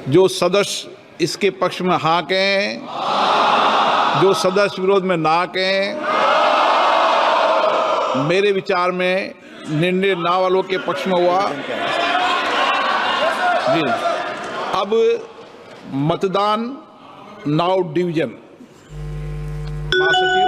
जो सदस्य इसके पक्ष में हाँ कहें, जो सदस्य विरोध में ना कहें। मेरे विचार में निर्णय ना वालों के पक्ष में हुआ। जी, अब मतदान नाउ डिवीजन। महासचिव,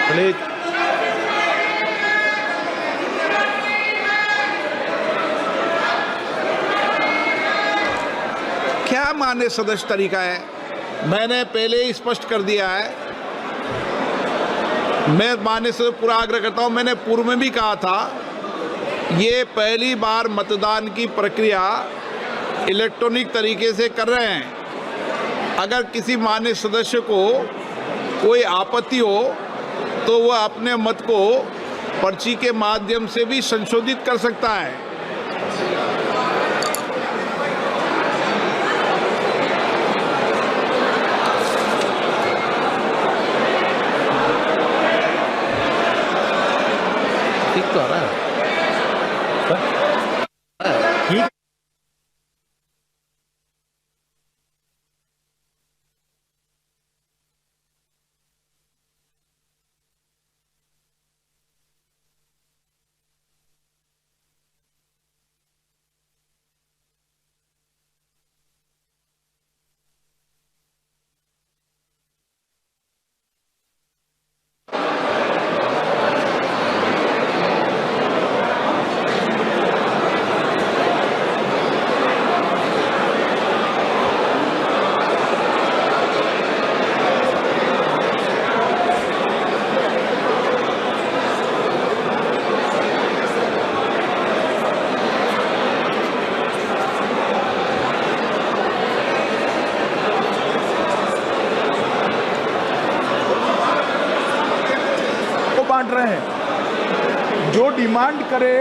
प्लीज। क्या मान्य सदस्य तरीका है? मैंने पहले ही स्पष्ट कर दिया है। मैं मान्य सदस्य पूरा आग्रह करता हूं, मैंने पूर्व में भी कहा था, ये पहली बार मतदान की प्रक्रिया इलेक्ट्रॉनिक तरीके से कर रहे हैं। अगर किसी मान्य सदस्य को कोई आपत्ति हो तो वह अपने मत को पर्ची के माध्यम से भी संशोधित कर सकता है। ठीक तो आ रहा है। ठीक। बांट रहे हैं, जो डिमांड करे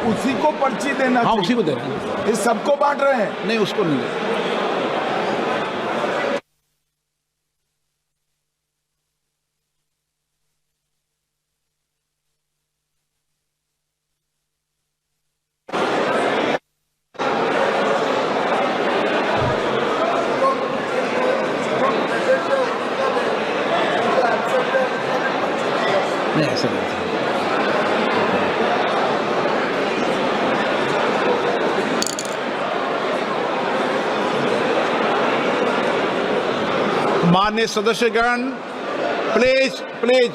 उसी को पर्ची देना। हाँ, उसी को दे रहे हैं। ये सबको बांट रहे हैं? नहीं, उसको नहीं दे रहे। नहीं, ऐसा नहीं था। मान्य सदस्यगण, प्लीज प्लीज,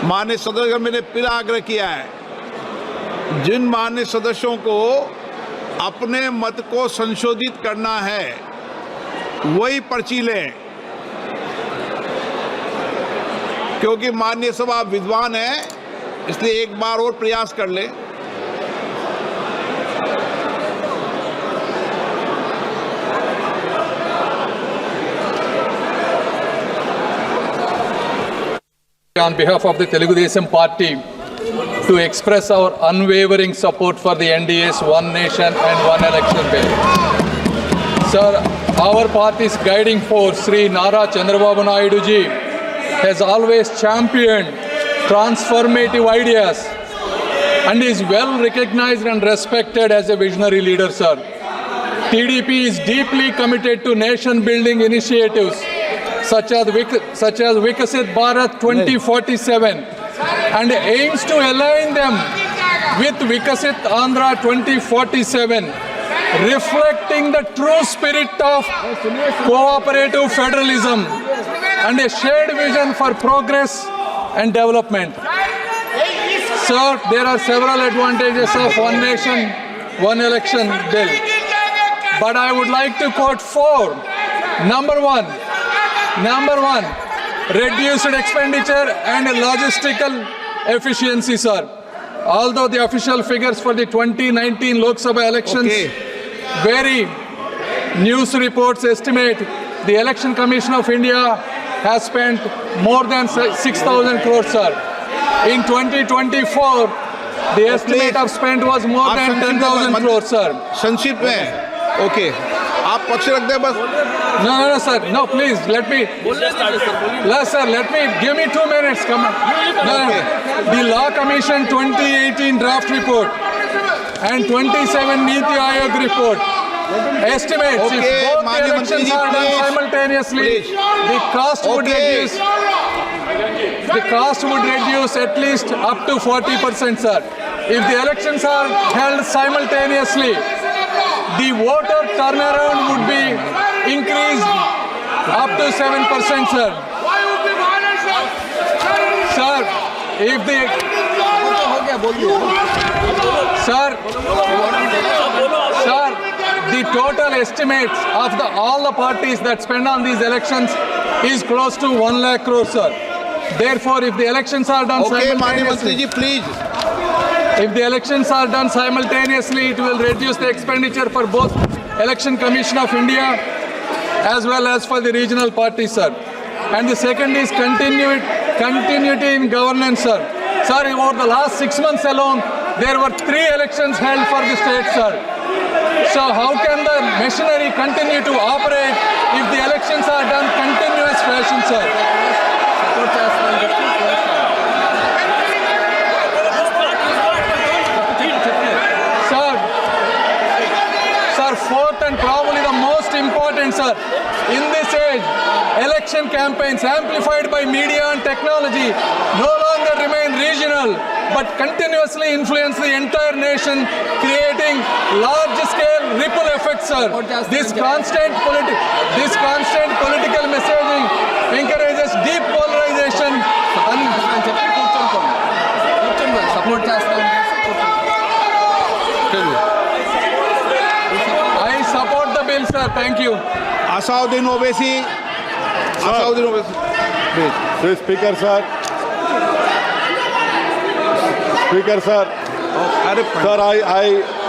मान्य सदस्यगण, मैंने फिर आग्रह किया है, जिन मान्य सदस्यों को अपने मत को संशोधित करना है वही पर्ची लें, क्योंकि माननीय सभा आप विद्वान हैं, इसलिए एक बार और प्रयास कर लें। On behalf of the Telugu Desam Party, to express our unwavering support for the NDA's One Nation and One Election bill. Sir, our party's guiding force, Sri Nara Chandrababu Naidu ji, has always championed transformative ideas and is well recognized and respected as a visionary leader, sir. TDP is deeply committed to nation-building initiatives such as Vikasit Bharat 2047 and aims to align them with Vikasit Andhra 2047, reflecting the true spirit of cooperative federalism and a shared vision for progress and development. Sir, there are several advantages of One Nation, One Election bill, but I would like to quote four. Number one, reduced expenditure and logistical efficiency, sir. Although the official figures for the 2019 Lok Sabha elections vary, news reports estimate the Election Commission of India has spent more than 6,000 crores, sir. In 2024, the estimate of spent was more than 10,000 crores, sir. संक्षिप्त में okay आप पक्ष रख दें बस. No, sir. No, please, let me. Yes, sir, give me 2 minutes. Come on. No. The Law Commission 2018 draft report and 27 Niti Aayog report estimates if both the elections are done simultaneously, the cost would reduce. The cost would reduce at least up to 40%, sir. If the elections are held simultaneously, the voter turnaround would be increased up to 7%, sir. Sir, if the the total estimates of all the parties that spend on these elections is close to 1 lakh crore, sir. Therefore, if the elections are done okay माननीय मंत्री simultaneously, जी please. if the elections are done simultaneously, it will reduce the expenditure for both Election Commission of India as well as for the regional parties, sir. And the second is continuity in governance, sir. Sir, over the last 6 months alone, there were 3 elections held for the state, sir. So how can the machinery continue to operate if the elections are done continuous fashion, sir? Sir, fourth and probably the most important, sir, in this age, election campaigns amplified by media and technology no longer remain regional, but continuously influence the entire nation, creating large-scale ripple effects, sir. This constant political messaging encourages deep polarization and I support the bill, sir. Thank you. Asaduddin Owaisi. Asaduddin Owaisi. Mr. Speaker, sir. Speaker, sir. अरे Sir,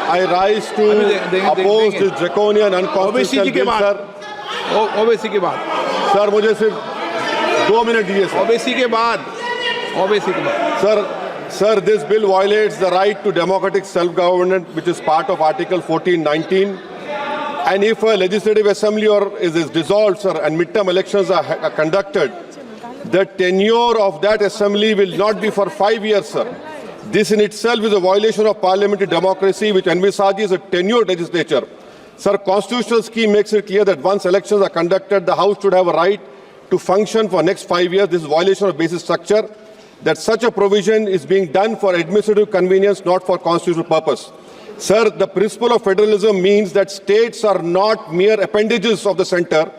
I rise to oppose this draconian Owaisi unconstitutional जी के bill, बाद. sir. Owaisi के बाद. Sir, मुझे सिर्फ 2 minute दीजिए, sir. Owaisi के बाद. ओवैसी के बाद. Sir, this bill violates the right to democratic self-government, which is part of Article 1419. And if a legislative assembly is dissolved, sir, and midterm elections are conducted, the tenure of that assembly will not be for 5 years, sir. This in itself is a violation of parliamentary democracy, which envisages a tenured legislature. Sir, constitutional scheme makes it clear that once elections are conducted, the House should have a right to function for next 5 years. This is violation of basic structure. That such a provision is being done for administrative convenience, not for constitutional purpose. Sir, the principle of federalism means that states are not mere appendages of the center.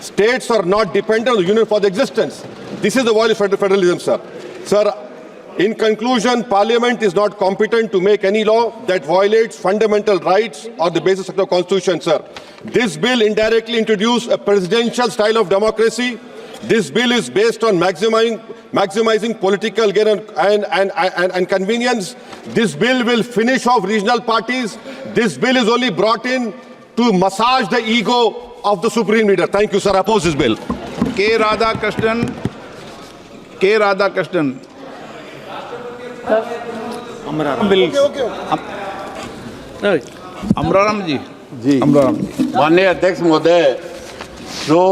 States are not dependent on the union for their existence. This is the violation of federalism, sir. Sir, in conclusion, Parliament is not competent to make any law that violates fundamental rights or the basis of the Constitution, sir. This bill indirectly introduced a presidential style of democracy. This bill is based on maximizing political gain and convenience. This bill will finish off regional parties. This bill is only brought in to massage the ego of the supreme leader. Thank you, sir. I oppose this bill. K. Radhakrishnan. Amraram जी. माननीय अध्यक्ष महोदय, जो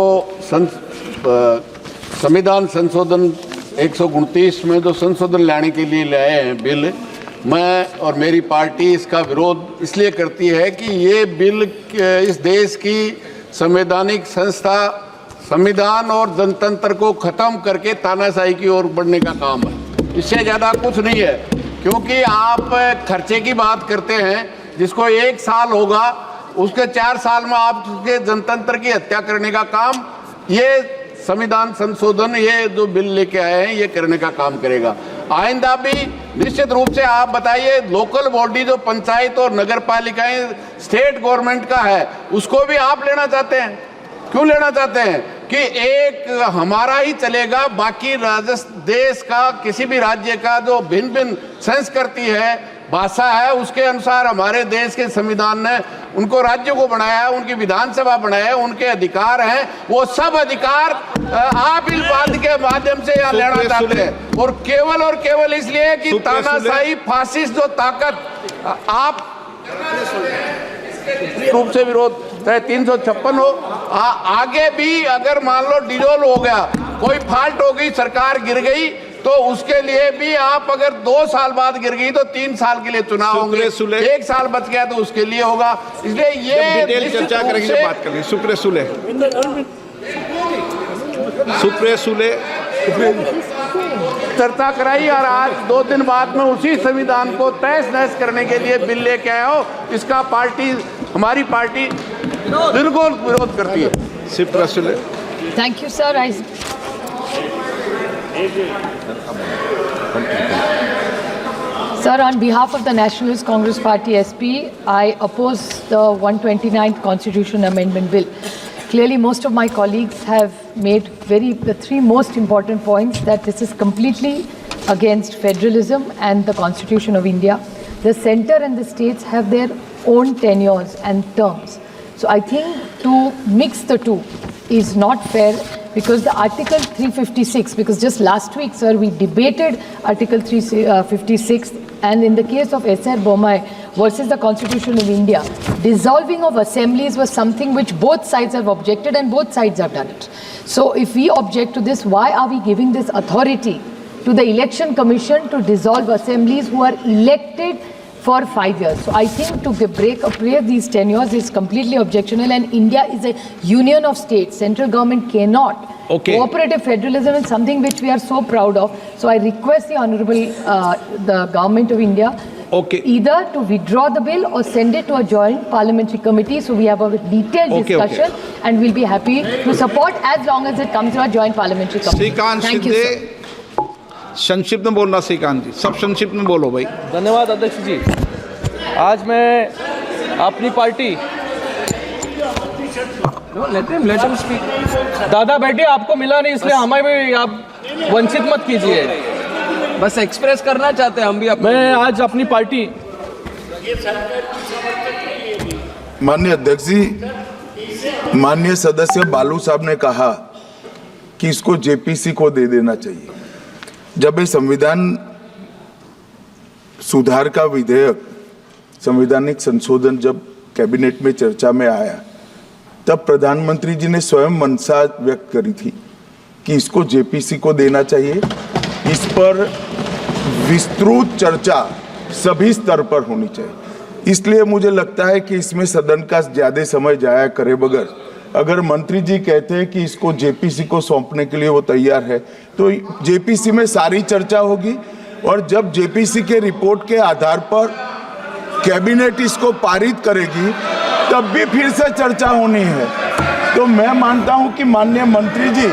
संविधान संशोधन 129 में जो संशोधन लाने के लिए लाए हैं बिल, मैं और मेरी पार्टी इसका विरोध इसलिए करती है कि ये बिल इस देश की संवैधानिक संस्था, संविधान और जनतंत्र को ख़त्म करके तानाशाही की ओर बढ़ने का काम है. इससे ज़्यादा कुछ नहीं है, क्योंकि आप खर्चे की बात करते हैं. जिसको 1 साल होगा उसके 4 साल में आपके जनतंत्र की हत्या करने का काम ये संविधान संशोधन, ये जो बिल लेके आए हैं, ये करने का काम करेगा. आइंदा भी निश्चित रूप से आप बताइए, लोकल बॉडी जो पंचायत और नगर पालिकाएं स्टेट गवर्नमेंट का है, उसको भी आप लेना चाहते हैं. क्यों लेना चाहते हैं? कि एक हमारा ही चलेगा, बाकी देश का किसी भी राज्य का जो भिन्न भिन्न संस्कृति है, भाषा है, उसके अनुसार हमारे देश के संविधान ने उनको राज्यों को बनाया है, उनकी विधानसभा बनाया है, उनके अधिकार हैं, वो सब अधिकार आप इस बात के माध्यम से यहाँ लेना चाहते हैं। और केवल इसलिए कि तानाशाही फासिस्ट जो ताकत आप रूप से विरोध 356 हो, आगे भी अगर मान लो डिजोल्व हो गया, कोई फाल्ट हो गई, सरकार गिर गई, तो उसके लिए भी आप अगर 2 साल बाद गिर गई तो 3 साल के लिए चुनाव होंगे, 1 साल बच गया तो उसके लिए होगा। इसलिए ये डिटेल चर्चा करेंगे, बात करेंगे। सुप्रिया सुले चर्चा कराई और आज 2 दिन बाद में उसी संविधान को तहस नहस करने के लिए बिल लेके आए हो। इसका हमारी पार्टी बिल्कुल विरोध करती है। Supriya Sule. Thank you, sir. Sir, on behalf of the Nationalist Congress Party SP, I oppose the 129th Constitution Amendment Bill. Clearly, most of my colleagues have made the 3 most important points: that this is completely against federalism and the Constitution of India. The centre and the states have their own tenures and terms. So I think to mix the two is not fair, because the Article 356, because just last week, sir, we debated Article 356, and in the case of S.R. Bommai versus the Constitution of India, dissolving of assemblies was something which both sides have objected, and both sides have done it. So if we object to this, why are we giving this authority to the Election Commission to dissolve assemblies who are elected for 5 years? So I think to break up these tenures is completely objectionable, and India is a union of states. Central government cannot. Cooperative federalism is something which we are so proud of. So I request the Honorable, the Government of India, either to withdraw the bill or send it to a joint parliamentary committee, so we have a detailed discussion, and we'll be happy to support as long as it comes to a joint parliamentary committee. Thank you, sir. संक्षिप्त में बोलना श्रीकांत जी, सब संक्षिप्त में बोलो भाई। धन्यवाद अध्यक्ष जी। आज मैं अपनी पार्टी दादा बेटे आपको मिला नहीं, इसलिए हमें भी आप वंचित मत कीजिए, बस एक्सप्रेस करना चाहते हैं हम भी। मैं आज अपनी पार्टी। माननीय अध्यक्ष जी, माननीय सदस्य बालू साहब ने कहा कि इसको जेपीसी को दे देना चाहिए। जब ये संविधान सुधार का विधेयक, संवैधानिक संशोधन जब कैबिनेट में चर्चा में आया, तब प्रधानमंत्री जी ने स्वयं मंशा व्यक्त करी थी कि इसको जेपीसी को देना चाहिए। इस पर विस्तृत चर्चा सभी स्तर पर होनी चाहिए। इसलिए मुझे लगता है कि इसमें सदन का ज्यादा समय जाया करे बगैर, अगर मंत्री जी कहते हैं कि इसको जेपीसी को सौंपने के लिए वो तैयार है, तो जेपीसी में सारी चर्चा होगी, और जब जेपीसी के रिपोर्ट के आधार पर कैबिनेट इसको पारित करेगी, तब भी फिर से चर्चा होनी है। तो मैं मानता हूं कि माननीय मंत्री जी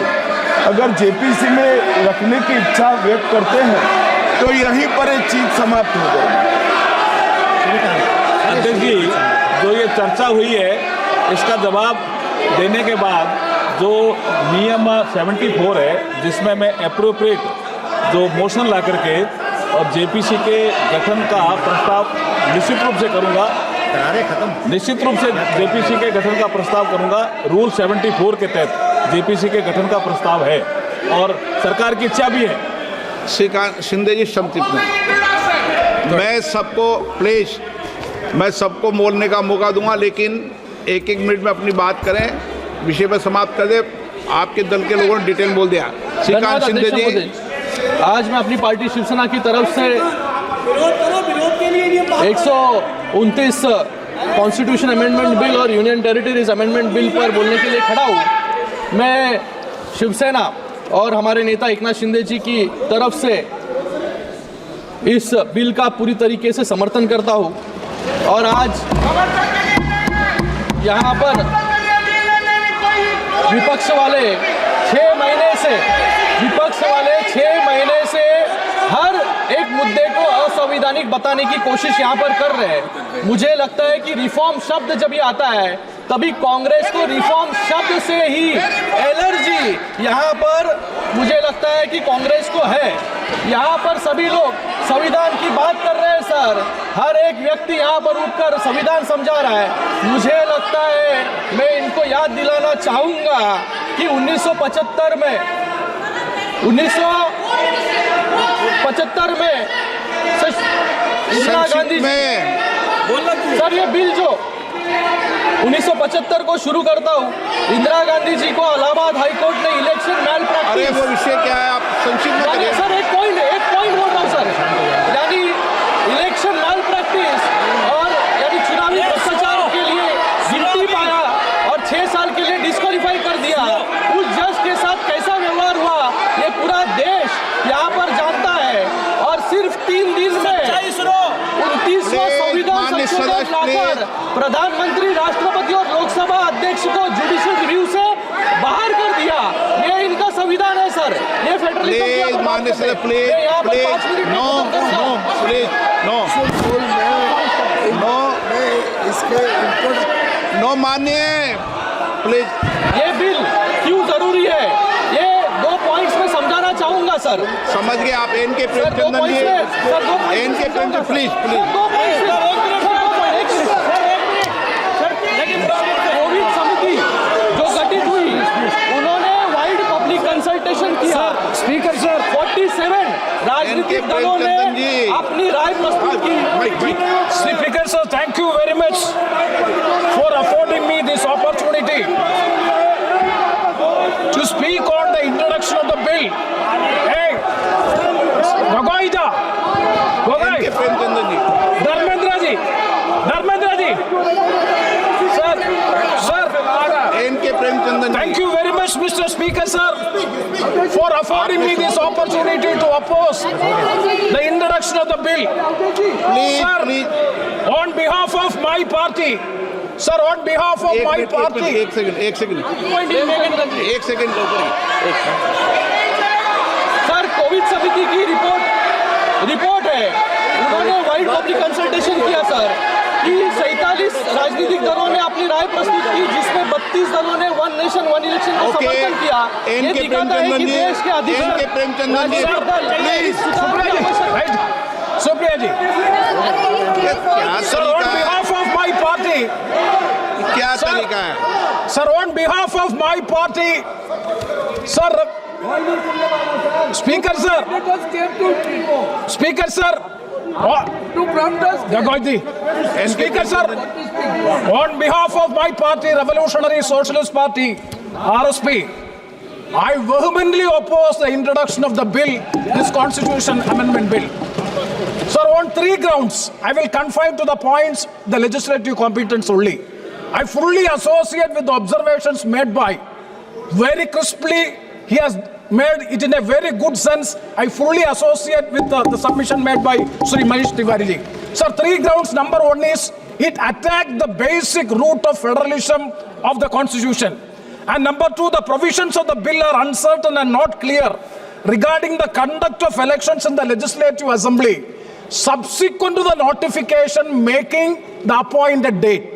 अगर जेपीसी में रखने की इच्छा व्यक्त करते हैं, तो यहीं पर एक चीज समाप्त हो जाएगी। अध्यक्ष जी, जो ये चर्चा हुई है, इसका जवाब देने के बाद जो नियम 74 है, जिसमें मैं एप्रोप्रिएट जो मोशन ला करके और जेपीसी के गठन का प्रस्ताव निश्चित रूप से करूंगा, निश्चित रूप से जेपीसी के गठन का प्रस्ताव करूंगा। रूल 74 के तहत जेपीसी के गठन का प्रस्ताव है और सरकार की इच्छा भी है। श्रीकांत शिंदे जी, संक्षिप्त में मैं सबको बोलने का मौका दूंगा, लेकिन 1-1 मिनट में अपनी बात करें, विषय पर समाप्त कर दे। आपके दल के लोगों ने डिटेल बोल दिया। श्रीकांत शिंदे जी, आज मैं अपनी पार्टी शिवसेना की तरफ से 129 कॉन्स्टिट्यूशन अमेंडमेंट बिल और यूनियन टेरिटरीज अमेंडमेंट बिल पर बोलने के लिए खड़ा हूँ। मैं शिवसेना और हमारे नेता एकनाथ शिंदे जी की तरफ से इस बिल का पूरी तरीके से समर्थन करता हूँ, और आज यहाँ पर विपक्ष वाले 6 महीने से हर एक मुद्दे को असंवैधानिक बताने की कोशिश यहाँ पर कर रहे हैं। मुझे लगता है कि रिफॉर्म शब्द जब ये आता है तभी कांग्रेस को रिफॉर्म शब्द से ही एलर्जी यहाँ पर मुझे लगता है कि कांग्रेस को है। यहाँ पर सभी लोग संविधान की बात कर रहे हैं सर, हर एक व्यक्ति यहाँ पर उठकर संविधान समझा रहा है। मुझे लगता है मैं इनको याद दिलाना चाहूँगा कि 1975 में इंदिरा गांधी में सर ये बिल जो 1975 को शुरू करता हूँ, इंदिरा गांधी जी को इलाहाबाद हाईकोर्ट ने इलेक्शन मैल अरे वो विषय क्या है, आप संक्षिप्त में करिए। सर एक पॉइंट बोल रहा हूँ सर, यानी इलेक्शन मैल प्रैक्टिस और यानी चुनावी भ्रष्टाचार के लिए गिनती पाया और 6 साल के लिए डिस्क्वालीफाई कर दिया। उस जज के साथ कैसा व्यवहार हुआ ये पूरा देश यहाँ पर जानता है। और सिर्फ 3 दिन में 29वां संविधान संशोधन लाकर प्रधानमंत्री, राष्ट्रपति और लोकसभा अध्यक्ष को जुडिशियल रिव्यू से बाहर कर दिया। ये इनका संविधान है सर, ये फेडरलिज्म माननीय सदस्य प्लीज नो माननीय प्लीज। ये बिल क्यों जरूरी है ये 2 पॉइंट्स में समझाना चाहूंगा सर। समझ गए आप। N K Premachandran ji, N K Premchand please Covid समिति जो गठित हुई उन्होंने वाइड पब्लिक कंसल्टेशन किया। स्पीकर सर 47 राजनीतिक दलों ने अपनी राय प्रस्तुत की। Speaker sir, thank you very much for affording me this opportunity to speak on the introduction of the bill. Hey, Gogoi ji, N K Premachandran ji, Dharmendra ji, sir, N K Premachandran ji. thank you very much, Mr. Speaker sir, for affording me this opportunity to oppose the introduction of the bill. Sir, on behalf of my party, sir, on behalf of my party. एक second sir Covid समिति की report है, उन्होंने wide public consultation किया sir कि 47 राजनीतिक दलों ने अपनी राय प्रस्तुत की, जिसमें 32 दलों ने वन नेशन वन इलेक्शन को समर्थन किया। ये दिखाता है कि देश के अधिकतर राजनीतिक दल इस सुधार की आवश्यकता। Supriya ji, sir, on behalf of my party, क्या तरीका है? sir, on behalf of my party, sir, Speaker sir, Gagoi, Speaker sir, on behalf of my party, Revolutionary Socialist Party, RSP, I vehemently oppose the introduction of the bill, this Constitution Amendment Bill. Sir, on 3 grounds, I will confine to the points the legislative competence only. I fully associate with the observations made by, very crisply, he has made it in a very good sense. I fully associate with the submission made by Sri Manish Tiwari ji. Sir, 3 grounds. Number 1 is, it attacked the basic root of federalism of the Constitution. And number 2, the provisions of the bill are uncertain and not clear regarding the conduct of elections in the Legislative Assembly subsequent to the notification making the appointed date.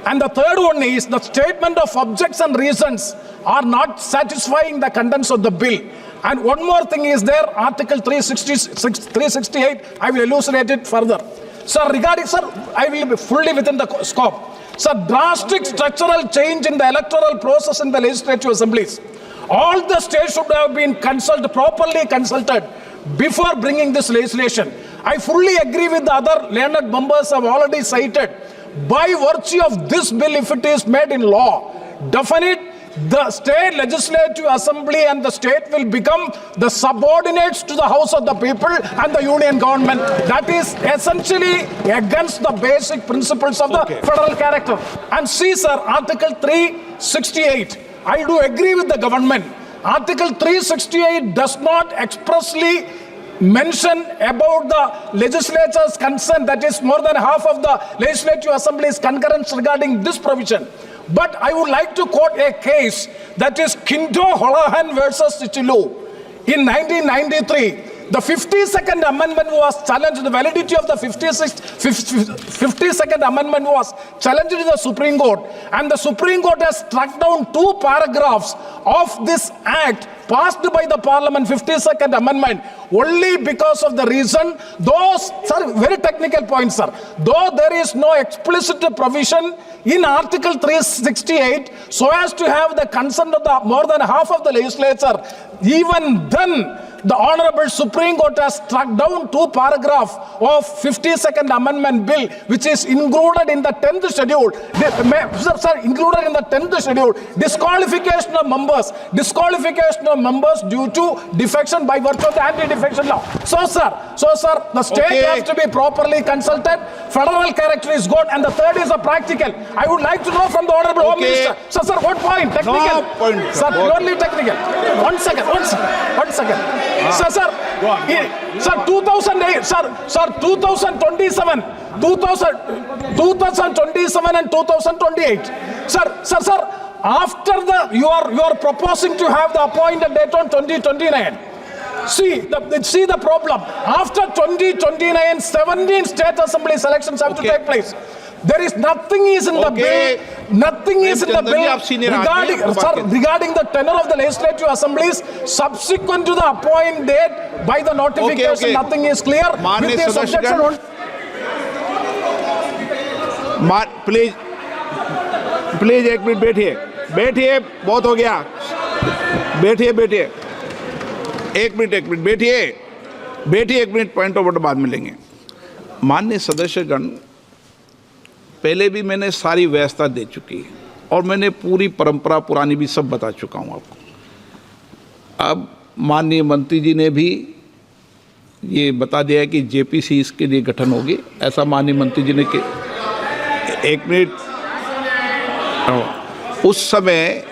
And the third one is, the statement of objects and reasons are not satisfying the contents of the bill. And one more thing is there, Article 368, I will elucidate it further. Sir, I will be fully within the scope. Sir, drastic structural change in the electoral process in the legislative assemblies. All the states should have been properly consulted before bringing this legislation. I fully agree with the other learned members have already cited. By virtue of this bill, if it is made in law, definite, the state legislative assembly and the state will become the subordinates to the House of the People and the union government. That is essentially against the basic principles of the federal character. And see, sir, Article 368, I do agree with the government. Article 368 does not expressly mention about the legislature's consent, that is more than half of the legislative assembly's concurrence regarding this provision. But I would like to quote a case, that is Kinto Holohan versus Chichilu. In 1993, the 52nd amendment was challenged, the validity of the 52nd amendment was challenged in the Supreme Court, and the Supreme Court has struck down 2 paragraphs of this act passed by the Parliament, 52nd Amendment, only because of the reason, those, sir, very technical point, sir, though there is no explicit provision in Article 368 so as to have the consent of the more than half of the legislature, even then, the Honorable Supreme Court has struck down 2 paragraphs of 52nd Amendment Bill, which is included in the 10th schedule. Sir, included in the 10th schedule. Disqualification of members due to defection by virtue of the anti-defection law. So, sir, the state has to be properly consulted. Federal character is good, and the third is a practical. I would like to know from the Honorable Home Minister. Sir, what point? Technical. No point, sir, purely technical. One second. Sir, 2008, sir, 2027 and 2028. Sir, after you are proposing to have the appointed date on 2029. See the problem. After 2029, 17 state assembly elections have to take place. There is nothing is in the bill. Nothing is in the bill regarding the tenure of the legislative assemblies subsequent to the appointed date by the notification. Nothing is clear. With this objection on. Please एक minute बैठिए, बहुत हो गया, बैठिए, एक minute बैठिए, एक minute, point of order बाद में लेंगे। माननीय सदस्यगण, पहले भी मैंने सारी व्यवस्था दे चुकी है और मैंने पूरी परंपरा पुरानी भी सब बता चुका हूं आपको। अब माननीय मंत्री जी ने भी ये बता दिया है कि जेपीसी इसके लिए गठन होगी, ऐसा माननीय मंत्री जी ने कि एक मिनट, उस समय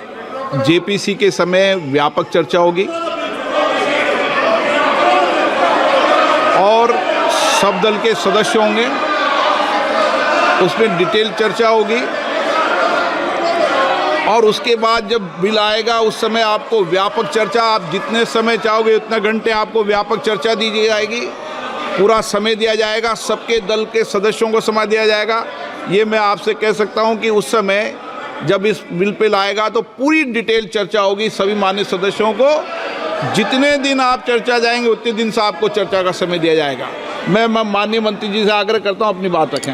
जेपीसी के समय व्यापक चर्चा होगी और सब दल के सदस्य होंगे, उसमें डिटेल चर्चा होगी और उसके बाद जब बिल आएगा उस समय आपको व्यापक चर्चा, आप जितने समय चाहोगे उतने घंटे आपको व्यापक चर्चा दी जाएगी, पूरा समय दिया जाएगा, सबके दल के सदस्यों को समय दिया जाएगा। ये मैं आपसे कह सकता हूं कि उस समय जब इस बिल पे लाएगा तो पूरी डिटेल चर्चा होगी सभी माननीय सदस्यों को। जितने दिन आप चर्चा जाएंगे उतने दिन से आपको चर्चा का समय दिया जाएगा। मैं माननीय मंत्री जी से आग्रह करता हूं अपनी बात रखें।